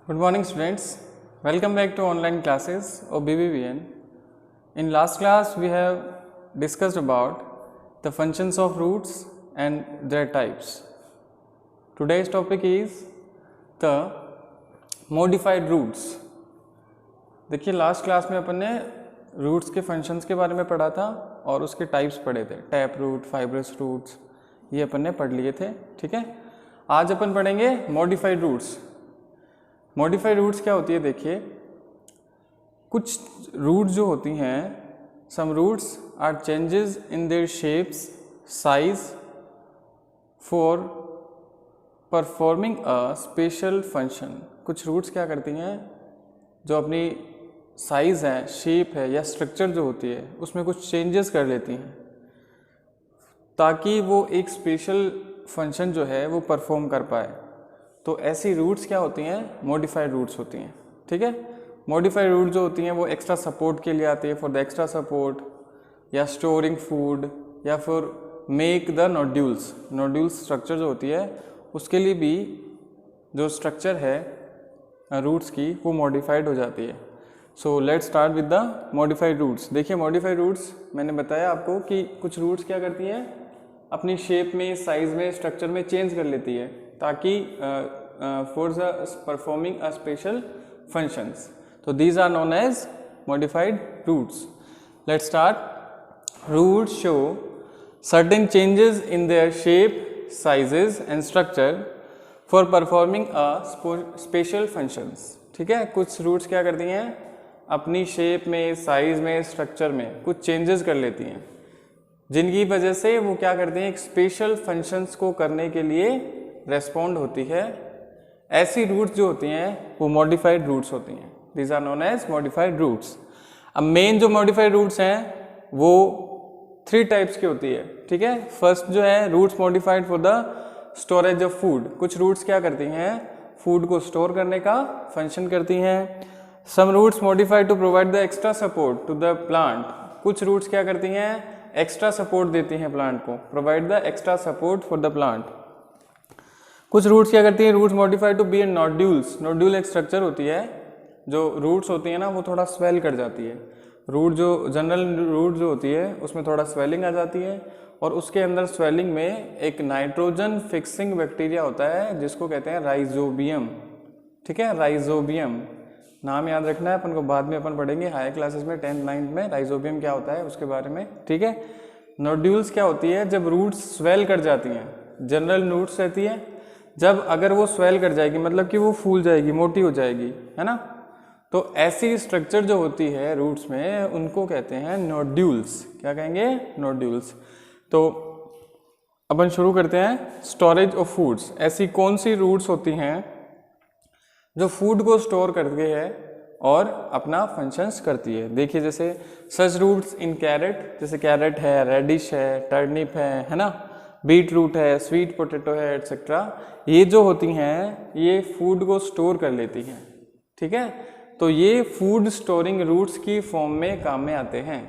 Good morning students, welcome back to online classes of BBVN. In last class we have discussed about the functions of roots and their types. Today's topic is the modified roots. देखिए last class में अपन ने roots के functions के बारे में पढ़ा था और उसके टाइप्स पढ़े थे, टैप रूट, फाइब्रस रूट्स, ये अपन ने पढ़ लिए थे. ठीक है, आज अपन पढ़ेंगे मॉडिफाइड रूट्स. मॉडिफाइड रूट्स क्या होती है? देखिए कुछ रूट्स जो होती हैं, some roots are changes in their shapes, size for performing a special function. कुछ रूट्स क्या करती हैं, जो अपनी साइज है, शेप है या स्ट्रक्चर जो होती है उसमें कुछ चेंजेस कर लेती हैं ताकि वो एक स्पेशल फंक्शन जो है वो परफॉर्म कर पाए. तो ऐसी रूट्स क्या होती हैं? मॉडिफाइड रूट्स होती हैं. ठीक है, मॉडिफाइड रूट जो होती हैं वो एक्स्ट्रा सपोर्ट के लिए आती है, फॉर द एक्स्ट्रा सपोर्ट, या स्टोरिंग फूड, या फिर make the nodules. Nodules structure जो होती है उसके लिए भी जो स्ट्रक्चर है रूट्स की वो मॉडिफाइड हो जाती है. So let's start with the modified roots. देखिए मॉडिफाइड रूट्स मैंने बताया आपको कि कुछ रूट्स क्या करती हैं, अपनी शेप में, साइज में, स्ट्रक्चर में चेंज कर लेती है ताकि for performing a special functions. तो these are known as modified roots. Let's start. Roots show certain changes in their shape, sizes and structure for performing a special functions. ठीक है, कुछ रूट्स क्या करती हैं, अपनी शेप में, साइज में, स्ट्रक्चर में कुछ चेंजेस कर लेती हैं जिनकी वजह से वो क्या करती हैं, एक स्पेशल फंक्शंस को करने के लिए रेस्पॉन्ड होती है. ऐसी रूट्स जो होती हैं वो मॉडिफाइड रूट्स होती हैं. These are known as modified roots. अब मेन जो मॉडिफाइड रूट्स हैं वो 3 टाइप्स की होती है. ठीक है, फर्स्ट जो है roots modified for the storage of food. कुछ रूट्स क्या करती हैं, फूड को स्टोर करने का फंक्शन करती हैं. Some roots modified to provide the extra support to the plant. कुछ रूट्स क्या करती हैं, एक्स्ट्रा सपोर्ट देती हैं प्लांट को, provide the extra support for the plant. कुछ रूट्स क्या करती हैं, roots modified to be a nodules. Nodule एक स्ट्रक्चर होती है, जो रूट्स होती है ना वो थोड़ा स्वेल कर जाती है. रूट जो जनरल रूट जो होती है उसमें थोड़ा स्वेलिंग आ जाती है और उसके अंदर स्वेलिंग में एक नाइट्रोजन फिक्सिंग बैक्टीरिया होता है जिसको कहते हैं राइजोबियम. ठीक है, राइजोबियम नाम याद रखना है, अपन को बाद में अपन पढ़ेंगे हायर क्लासेस में, 10th 9th में राइजोबियम क्या होता है उसके बारे में. ठीक है, नोड्यूल्स क्या होती है, जब रूट्स स्वेल कर जाती हैं, जनरल रूट्स रहती है, जब अगर वो स्वेल कर जाएगी मतलब कि वो फूल जाएगी, मोटी हो जाएगी, है ना, तो ऐसी स्ट्रक्चर जो होती है रूट्स में उनको कहते हैं नोड्यूल्स. क्या कहेंगे, नोड्यूल्स. तो अपन शुरू करते हैं. Storage of foods. ऐसी कौन सी रूट्स होती हैं जो फूड को स्टोर करती है और अपना फंक्शंस करती है? देखिए जैसे सच रूट्स इन कैरेट, जैसे कैरेट है, रेडिश है, टर्निप है ना, बीट रूट है, स्वीट पोटैटो है, एटसेट्रा. ये जो होती हैं ये फूड को स्टोर कर लेती हैं. ठीक है, तो ये फूड स्टोरिंग रूट्स की फॉर्म में काम में आते हैं.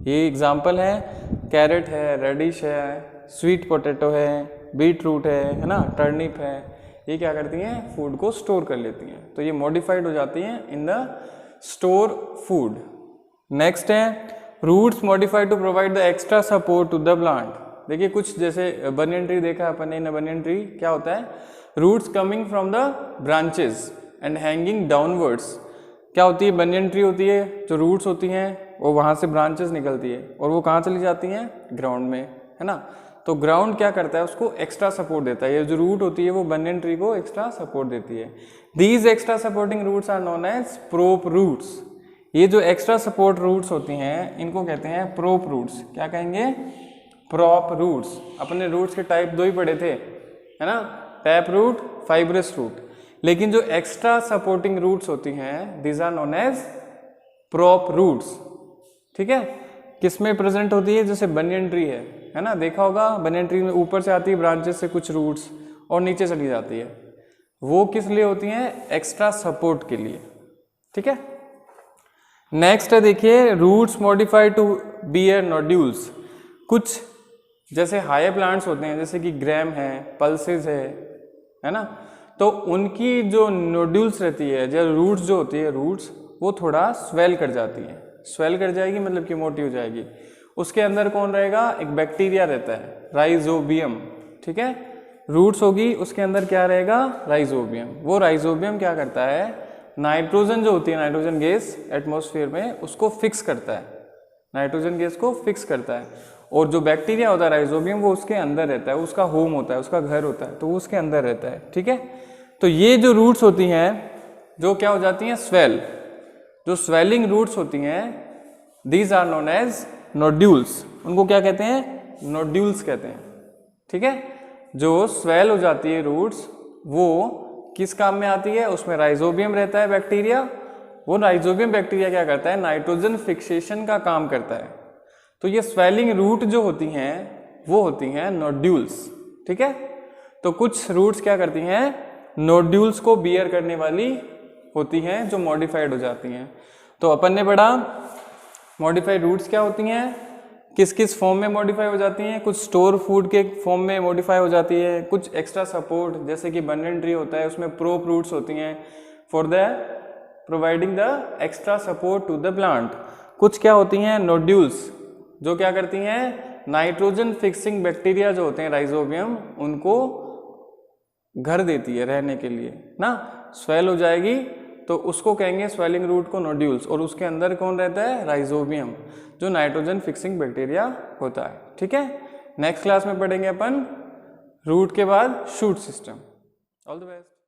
ये एग्जांपल है, कैरेट है, रेडिश है, स्वीट पोटैटो है, बीट रूट है ना, टर्निप है. ये क्या करती हैं, फूड को स्टोर कर लेती हैं. तो ये मॉडिफाइड हो जाती हैं in the store food. Next है roots modified to provide the extra support to the plant. देखिए कुछ जैसे बनियन ट्री देखा अपन ने, इन बनियन ट्री क्या होता है, roots coming from the branches and hanging downwards. क्या होती है, बनियन ट्री होती है, जो रूट्स होती हैं वो वहाँ से ब्रांचेस निकलती है और वो कहाँ चली जाती हैं, ग्राउंड में, है ना. तो ग्राउंड क्या करता है, उसको एक्स्ट्रा सपोर्ट देता है. ये जो रूट होती है वो बनियन ट्री को एक्स्ट्रा सपोर्ट देती है. These extra supporting roots are known as prop roots. ये जो एक्स्ट्रा सपोर्ट रूट्स होती हैं इनको कहते हैं प्रोप रूट्स. क्या कहेंगे, प्रोप रूट्स. अपने रूट्स के टाइप 2 ही पढ़े थे, है ना, टैप रूट, फाइब्रस रूट. लेकिन जो एक्स्ट्रा सपोर्टिंग रूट्स होती हैं these are known as prop roots. ठीक है, किसमें प्रेजेंट होती है, जैसे बनियन ट्री है ना, देखा होगा बनियन ट्री में ऊपर से आती है ब्रांचेस से कुछ रूट्स और नीचे चली जाती है. वो किस लिए होती हैं, एक्स्ट्रा सपोर्ट के लिए. ठीक है, नेक्स्ट है देखिए roots modified to bear nodules. कुछ जैसे हायर प्लांट्स होते हैं जैसे कि ग्रैम है, पल्सेस है ना, तो उनकी जो नोड्यूल्स रहती है, जो रूट्स जो होती है, रूट्स वो थोड़ा स्वेल कर जाती है। स्वेल कर जाएगी मतलब कि मोटी हो जाएगी। उसके अंदर कौन रहेगा? एक बैक्टीरिया रहता है, राइजोबियम। ठीक है, रूट्स होगी, उसके अंदर क्या रहेगा? राइजोबियम। वो राइजोबियम क्या करता है? नाइट्रोजन जो होती है, नाइट्रोजन गैस एटमॉस्फेयर में, उसको फिक्स करता है, नाइट्रोजन गैस को फिक्स करता है। और जो बैक्टीरिया होता है राइजोबियम, वो उसके अंदर रहता है, उसका होम होता है, उसका घर होता है, तो वो उसके अंदर रहता है। ठीक है, तो ये जो रूट्स होती हैं जो क्या हो जाती हैं? स्वेल। जो स्वेलिंग रूट्स होती हैं, these are known as nodules. उनको क्या कहते हैं? नोड्यूल्स कहते हैं। ठीक है, जो स्वेल हो जाती है रूट्स, वो किस काम में आती है? उसमें राइजोबियम रहता है, बैक्टीरिया। वो राइजोबियम बैक्टीरिया क्या करता है? नाइट्रोजन फिक्सेशन का काम करता है। तो ये स्वेलिंग रूट जो होती हैं वो होती हैं नोड्यूल्स। ठीक है, तो कुछ रूट्स क्या करती हैं? नोड्यूल्स को बियर करने वाली होती हैं, जो मॉडिफाइड हो जाती हैं। तो अपन ने पढ़ा मॉडिफाइड रूट्स क्या होती हैं, किस किस फॉर्म में मॉडिफाई हो जाती हैं। कुछ स्टोर फूड के फॉर्म में मॉडिफाई हो जाती है, कुछ एक्स्ट्रा सपोर्ट, जैसे कि बनेन ट्री होता है, उसमें प्रोप रूट्स होती हैं for the providing the extra support to the plant. कुछ क्या होती हैं? नोड्यूल्स, जो क्या करती हैं? नाइट्रोजन फिक्सिंग बैक्टीरिया जो होते हैं राइजोबियम, उनको घर देती है रहने के लिए ना। स्वेल हो जाएगी तो उसको कहेंगे स्वेलिंग रूट को नोड्यूल्स, और उसके अंदर कौन रहता है? राइजोबियम, जो नाइट्रोजन फिक्सिंग बैक्टीरिया होता है। ठीक है, नेक्स्ट क्लास में पढ़ेंगे अपन रूट के बाद shoot system. All the best.